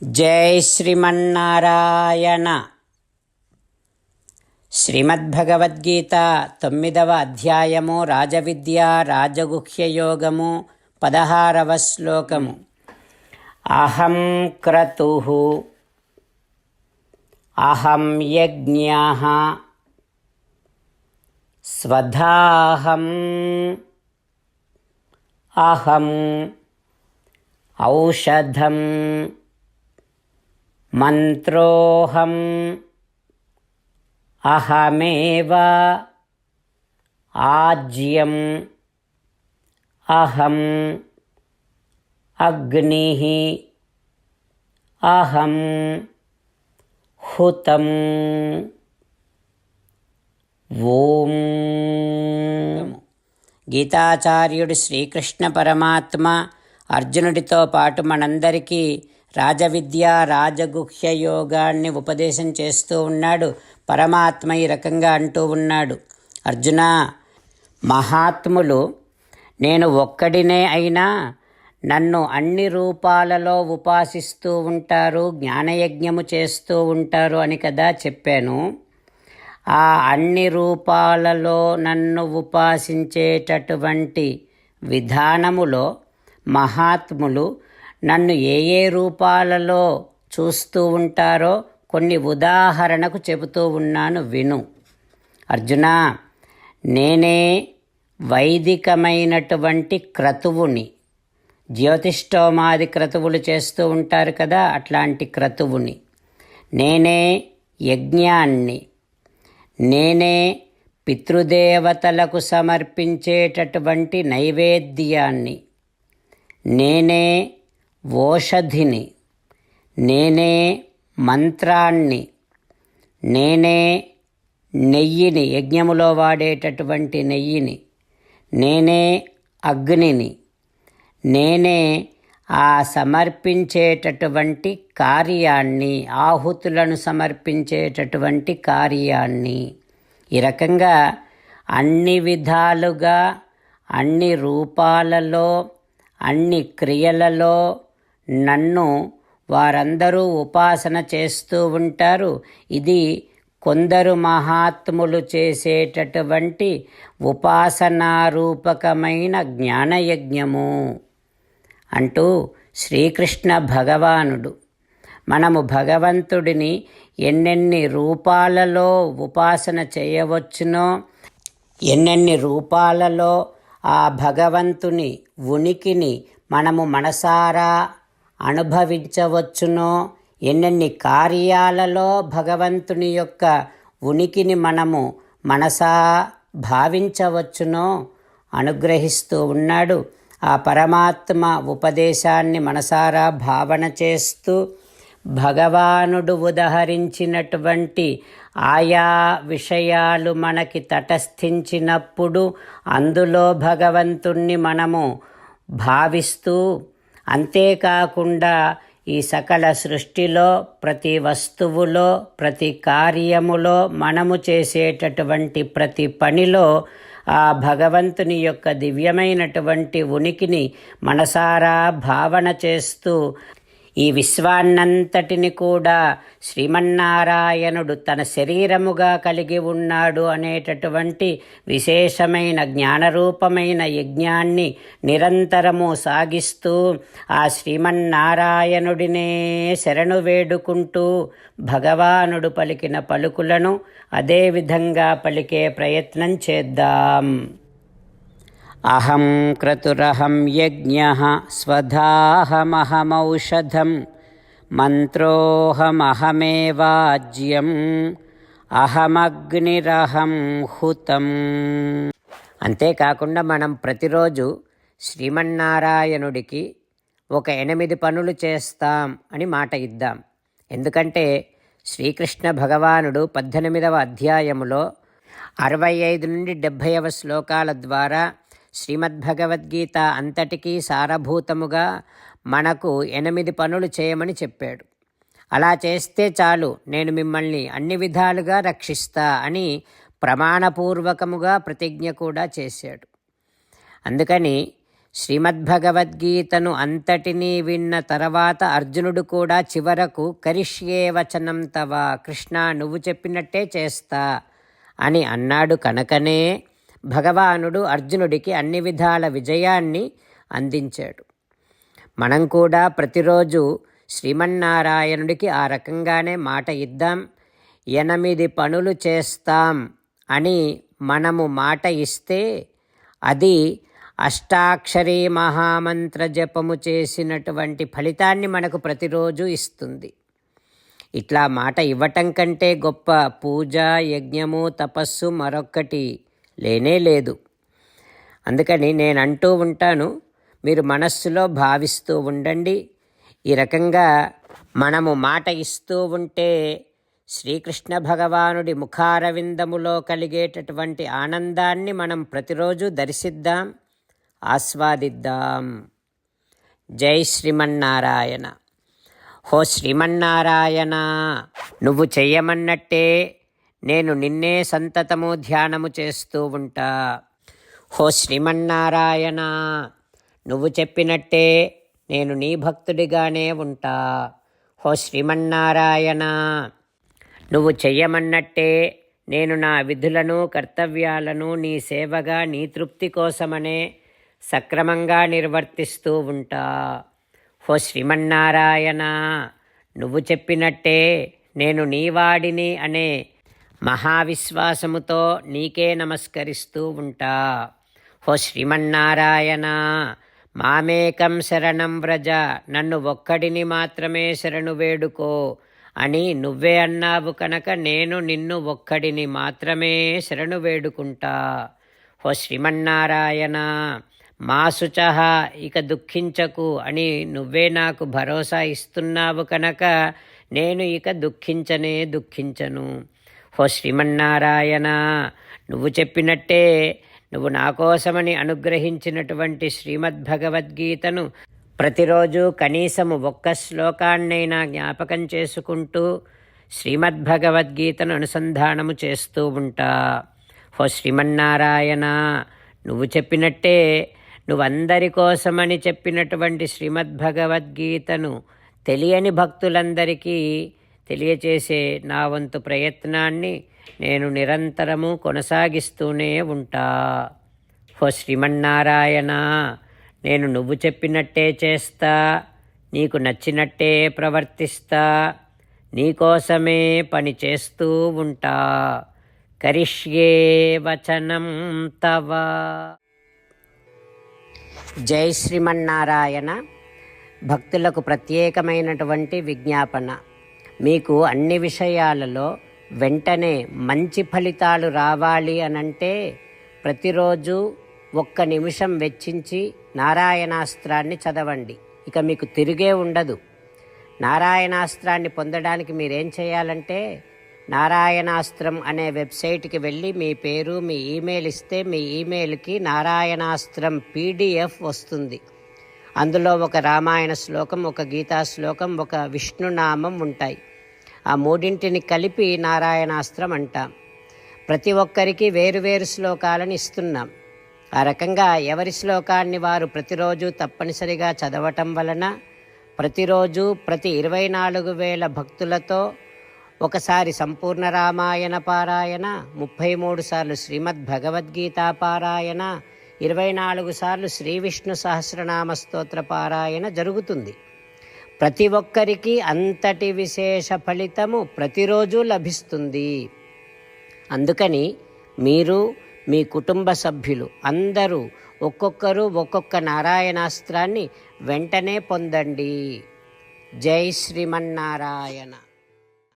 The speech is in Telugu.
జై శ్రీమన్నారాయణ. శ్రీమద్భగవద్గీత 9వ అధ్యాయము రాజవిద్య రాజగుహ్యయోగము 16వ శ్లోకము. అహం క్రతుః అహం యజ్ఞః స్వధాహం అహం ఔషధం మంత్రోహం అహమేవ ఆజ్యం అహం అగ్నిః అహం హుతం. ఓం. గీతాచార్యుడు శ్రీకృష్ణ పరమాత్మ అర్జునుడితో పాటు మనందరికీ రాజవిద్య రాజగుహ్య యోగాన్ని ఉపదేశం చేస్తూ ఉన్నాడు. పరమాత్మ ఈ రకంగా అంటూ ఉన్నాడు, అర్జున, మహాత్ములు నేను ఒక్కడినే అయినా నన్ను అన్ని రూపాలలో ఉపాసిస్తూ ఉంటారు, జ్ఞానయజ్ఞము చేస్తూ ఉంటారు అని కదా చెప్పాను. ఆ అన్ని రూపాలలో నన్ను ఉపాసించేటటువంటి విధానములో మహాత్ములు నన్ను ఏ ఏ రూపాలలో చూస్తూ ఉంటారో కొన్ని ఉదాహరణకు చెబుతూ ఉన్నాను, విను. అర్జున, నేనే వైదికమైనటువంటి క్రతువుని, జ్యోతిష్ఠోమాది క్రతువులు చేస్తూ ఉంటారు కదా, అట్లాంటి క్రతువుని. నేనే యజ్ఞాన్ని, నేనే పితృదేవతలకు సమర్పించేటటువంటి నైవేద్యాన్ని, నేనే ఓషధిని, నేనే మంత్రాన్ని, నేనే నెయ్యిని, యజ్ఞములో వాడేటటువంటి నెయ్యిని, నేనే అగ్నిని, నేనే ఆ సమర్పించేటటువంటి కార్యాన్ని, ఆహుతులను సమర్పించేటటువంటి కార్యాన్ని. ఈ రకంగా అన్ని విధాలుగా అన్ని రూపాలలో అన్ని క్రియలలో నన్ను వారందరూ ఉపాసన చేస్తూ ఉంటారు. ఇది కొందరు మహాత్ములు చేసేటటువంటి ఉపాసనారూపకమైన జ్ఞానయజ్ఞము అంటూ శ్రీకృష్ణ భగవానుడు మనము భగవంతుడిని ఎన్నెన్ని రూపాలలో ఉపాసన చేయవచ్చునో, ఎన్నెన్ని రూపాలలో ఆ భగవంతుని ఉనికిని మనము మనసారా అనుభవించవచ్చునో, ఎన్నెన్ని కార్యాలలో భగవంతుని యొక్క ఉనికిని మనము మనసా భావించవచ్చునో అనుగ్రహిస్తూ ఉన్నాడు. ఆ పరమాత్మ ఉపదేశాన్ని మనసారా భావన చేస్తూ భగవానుడు ఉదహరించినటువంటి ఆయా విషయాలు మనకి తటస్థించినప్పుడు అందులో భగవంతుణ్ణి మనము భావిస్తూ, అంతేకాకుండా ఈ సకల సృష్టిలో ప్రతి వస్తువులో ప్రతి కార్యములో మనము చేసేటటువంటి ప్రతి పనిలో ఆ భగవంతుని యొక్క దివ్యమైనటువంటి ఉనికిని మనసారా భావన చేస్తూ ఈ విశ్వాన్నంతటిని కూడా శ్రీమన్నారాయణుడు తన శరీరముగా కలిగి ఉన్నాడు అనేటటువంటి విశేషమైన జ్ఞానరూపమైన యజ్ఞాన్ని నిరంతరము సాగిస్తూ ఆ శ్రీమన్నారాయణుడినే శరణు వేడుకుంటూ భగవానుడు పలికిన పలుకులను అదేవిధంగా పలికే ప్రయత్నం చేద్దాం. అహం క్రతురహం యజ్ఞః స్వధాహమహమౌషధం మంత్రోహమహమేవాజ్యం అహమగ్నిరహం హుతం. అంతేకాకుండా మనం ప్రతిరోజు శ్రీమన్నారాయణుడికి ఒక 8 పనులు చేస్తాం అని మాట ఇద్దాం. ఎందుకంటే శ్రీకృష్ణ భగవానుడు 18వ అధ్యాయములో 65 నుండి 70వ శ్లోకాల ద్వారా శ్రీమద్భగవద్గీత అంతటికీ సారభూతముగా మనకు 8 పనులు చేయమని చెప్పాడు. అలా చేస్తే చాలు, నేను మిమ్మల్ని అన్ని విధాలుగా రక్షిస్తా అని ప్రమాణపూర్వకముగా ప్రతిజ్ఞ కూడా చేశాడు. అందుకని శ్రీమద్భగవద్గీతను అంతటినీ విన్న తర్వాత అర్జునుడు కూడా చివరకు కరిష్యే వచనం తవ, కృష్ణ నువ్వు చెప్పినట్టే చేస్తా అని అన్నాడు కనుకనే భగవానుడు అర్జునుడికి అన్ని విధాల విజయాన్ని అందించాడు. మనం కూడా ప్రతిరోజు శ్రీమన్నారాయణుడికి ఆ రకంగానే మాట ఇద్దాం. 8 పనులు చేస్తాం అని మనము మాట ఇస్తే అది అష్టాక్షరీ మహామంత్ర జపము చేసినటువంటి ఫలితాన్ని మనకు ప్రతిరోజు ఇస్తుంది. ఇట్లా మాట ఇవ్వటం కంటే గొప్ప పూజ, యజ్ఞము, తపస్సు మరొక్కటి లేనే లేదు. అందుకని నేను అంటూ ఉంటాను, మీరు మనస్సులో భావిస్తూ ఉండండి. ఈ రకంగా మనము మాట ఇస్తూ ఉంటే శ్రీకృష్ణ భగవానుడి ముఖారవిందములో కలిగేటటువంటి ఆనందాన్ని మనం ప్రతిరోజు దర్శిద్దాం, ఆస్వాదిద్దాం. జై శ్రీమన్నారాయణ. హో శ్రీమన్నారాయణ, నువ్వు చెయ్యమన్నట్టే నేను నిన్నే సంతతము ధ్యానము చేస్తూ ఉంటా. హో శ్రీమన్నారాయణ, నువ్వు చెప్పినట్టే నేను నీ భక్తుడిగానే ఉంటా. హో శ్రీమన్నారాయణ, నువ్వు చెయ్యమన్నట్టే నేను నా విధులను, కర్తవ్యాలను నీ సేవగా, నీ తృప్తి కోసమనే సక్రమంగా నిర్వర్తిస్తూ ఉంటా. హో శ్రీమన్నారాయణ, నువ్వు చెప్పినట్టే నేను నీవాడిని అనే మహావిశ్వాసముతో నీకే నమస్కరిస్తూ ఉంటా. హో శ్రీమన్నారాయణ, మామేకం శరణం వ్రజ, నన్ను ఒక్కడిని మాత్రమే శరణు వేడుకో అని నువ్వే అన్నావు కనుక నేను నిన్ను ఒక్కడిని మాత్రమే శరణు వేడుకుంటా. హో శ్రీమన్నారాయణ, మా శుచః, ఇక దుఃఖించకు అని నువ్వే నాకు భరోసా ఇస్తున్నావు కనుక నేను ఇక దుఃఖించను. హో శ్రీమన్నారాయణ, నువ్వు చెప్పినట్టే నువ్వు నా కోసమని అనుగ్రహించినటువంటి శ్రీమద్భగవద్గీతను ప్రతిరోజు కనీసము 1 శ్లోకాన్నైనా జ్ఞాపకం చేసుకుంటూ శ్రీమద్భగవద్గీతను అనుసంధానము చేస్తూ ఉంటా. హో శ్రీమన్నారాయణ, నువ్వు చెప్పినట్టే నువ్వందరి కోసమని చెప్పినటువంటి శ్రీమద్భగవద్గీతను తెలియని భక్తులందరికీ తెలియచేసే నా వంతు ప్రయత్నాన్ని నేను నిరంతరము కొనసాగిస్తూనే ఉంటా. హో శ్రీమన్నారాయణ, నేను నువ్వు చెప్పినట్టే చేస్తా, నీకు నచ్చినట్టే ప్రవర్తిస్తా, నీకోసమే పని చేస్తూ ఉంటా. కరిష్యే వచనం తవ. జై శ్రీమన్నారాయణ. భక్తులకు ప్రత్యేకమైనటువంటి విజ్ఞాపన. మీకు అన్ని విషయాలలో వెంటనే మంచి ఫలితాలు రావాలి అనంటే ప్రతిరోజు 1 నిమిషం వెచ్చించి నారాయణాస్త్రాన్ని చదవండి. ఇక మీకు తిరిగే ఉండదు. నారాయణాస్త్రాన్ని పొందడానికి మీరేం చేయాలంటే నారాయణాస్త్రం అనే వెబ్సైట్కి వెళ్ళి మీ పేరు, మీ ఈమెయిల్ ఇస్తే మీ ఈమెయిల్కి నారాయణాస్త్రం PDF వస్తుంది. అందులో ఒక రామాయణ శ్లోకం, ఒక గీతా శ్లోకం, ఒక విష్ణునామం ఉంటాయి. ఆ 3ంటిని కలిపి నారాయణాస్త్రం అంటాం. ప్రతి ఒక్కరికి వేరువేరు శ్లోకాలను ఇస్తున్నాం. ఆ రకంగా ఎవరి శ్లోకాన్ని వారు ప్రతిరోజు తప్పనిసరిగా చదవటం వలన ప్రతిరోజు ప్రతి 24,000 భక్తులతో ఒకసారి సంపూర్ణ రామాయణ పారాయణ, 33 సార్లు శ్రీమద్భగవద్గీత పారాయణ, 24 సార్లు శ్రీ విష్ణు సహస్రనామ స్తోత్ర పారాయణ జరుగుతుంది. ప్రతి ఒక్కరికి అంతటి విశేష ఫలితము ప్రతిరోజు లభిస్తుంది. అందుకని మీరు, మీ కుటుంబ సభ్యులు అందరూ ఒక్కొక్కరు ఒక్కొక్క నారాయణాస్త్రాన్ని వెంటనే పొందండి. జై శ్రీమన్నారాయణ.